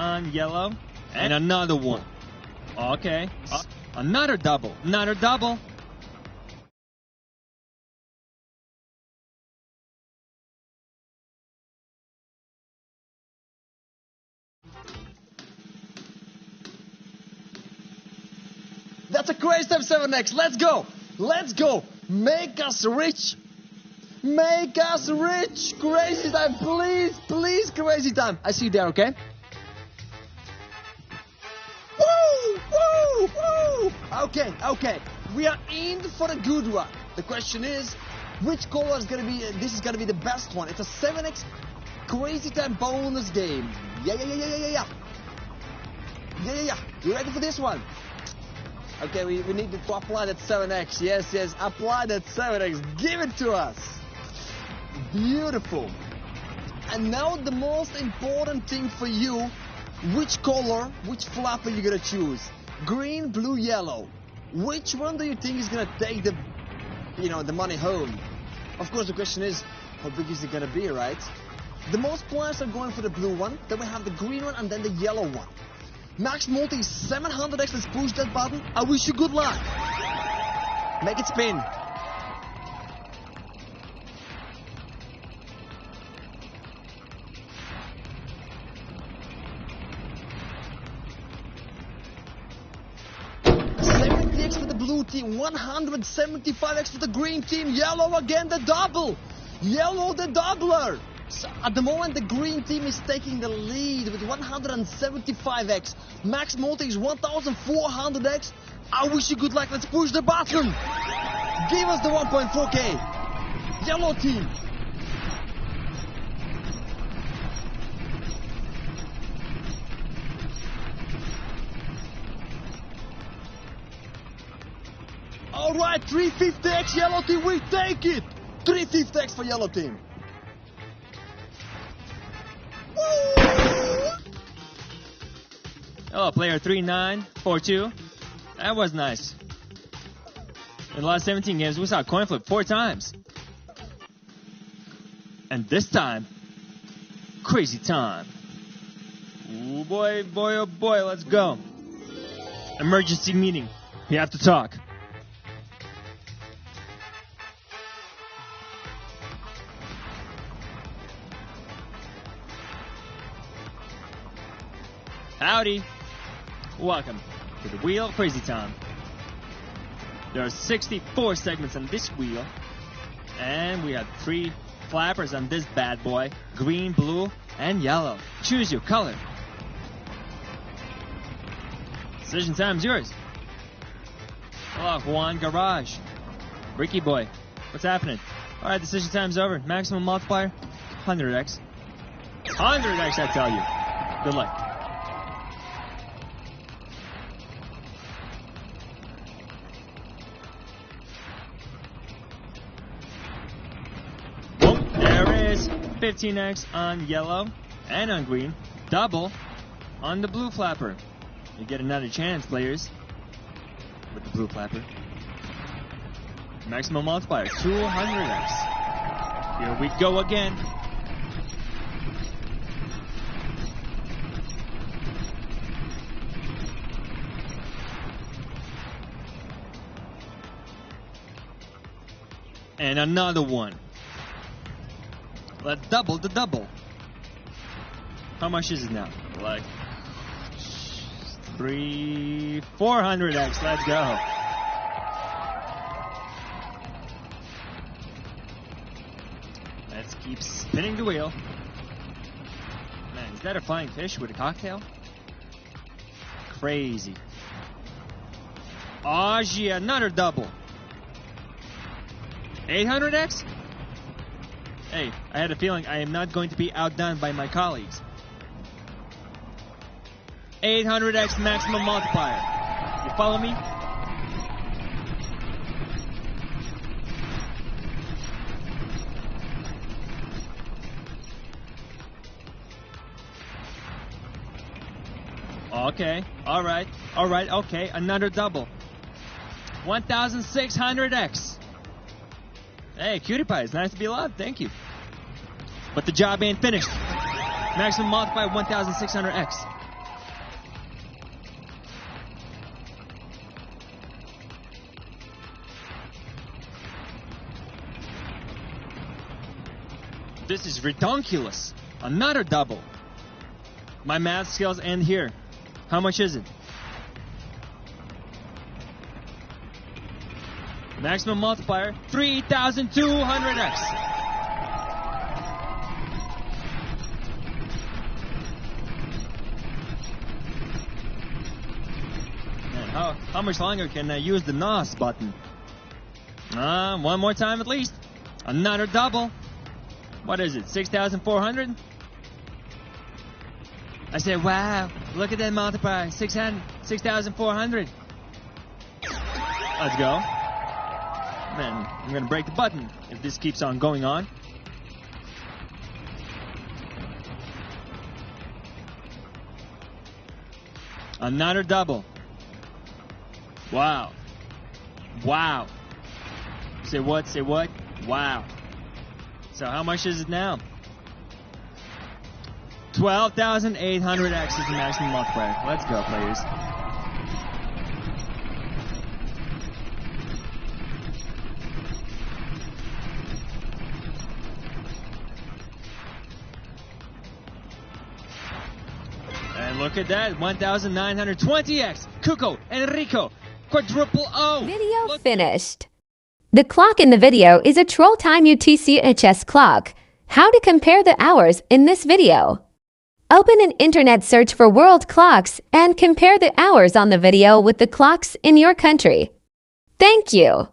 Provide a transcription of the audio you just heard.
on yellow. And another one. Okay. Another double. Another double. That's a crazy time, 7X. Let's go. Let's go. Make us rich. Make us rich. Crazy time. Please, please, crazy time. I see you there, okay? Woo! Woo! Woo! Okay, okay. We are in for the good one. The question is, which color is going to be, this is going to be the best one. It's a 7X crazy time bonus game. Yeah. You ready for this one? Okay, we need to apply that 7X. Yes, apply that 7X. Give it to us. Beautiful. And now the most important thing for you, which color, which flapper you're gonna choose? Green, blue, yellow. Which one do you think is gonna take the, the money home? Of course, the question is, how big is it gonna be, right? The most players are going for the blue one, then we have the green one, and then the yellow one. Max multi 700x, let's push that button. I wish you good luck. Make it spin. $70x for the blue team, 175x for the green team. Yellow again, the double. Yellow, the doubler. So at the moment, the green team is taking the lead with 175x. Max multi is 1400x. I wish you good luck. Let's push the button. Give us the 1.4k. Yellow team. All right, 350x yellow team. We take it. 350x for yellow team. Oh, player 3942. That was nice. In the last 17 games, we saw a coin flip 4 times. And this time, crazy time. Oh boy, oh boy, let's go. Emergency meeting. We have to talk. Howdy. Welcome to the Wheel of Crazy Time. There are 64 segments on this wheel, and we have 3 flappers on this bad boy: green, blue, and yellow. Choose your color. Decision time's yours. Hello, Juan Garage. Ricky boy, what's happening? All right, decision time's over. Maximum multiplier, 100x. 100x, I tell you. Good luck. Oh, there is 15x on yellow and on green. Double on the blue flapper. You get another chance, players, with the blue flapper. Maximum multiplier, 200x. Here we go again. And another one. Let's double the double. How much is it now? Like 400x. Let's go. Let's keep spinning the wheel. Man, is that a flying fish with a cocktail? Crazy. OMG, another double. 800x? Hey, I had a feeling I am not going to be outdone by my colleagues. 800x maximum multiplier. You follow me? Okay, alright, okay, another double. 1600x. Hey, cutie pie, it's nice to be alive, thank you. But the job ain't finished. Maximum multiplier 1600x. This is ridiculous. Another double. My math skills end here. How much is it? Maximum multiplier, 3,200x. Man, how much longer can I use the NOS button? One more time at least. Another double. What is it, 6,400? I said, wow, look at that multiplier, 6,400. Let's go. Man, I'm gonna break the button if this keeps on going on. Another double. Wow. Wow. Say what? Say what? Wow. So how much is it now? 12,800x is the maximum multiplier. Let's go, players. And look at that, 1,920x. Cuco, Enrico, quadruple O. Video finished. The clock in the video is a Troll Time UTC-HS clock. How to compare the hours in this video. Open an internet search for world clocks and compare the hours on the video with the clocks in your country. Thank you.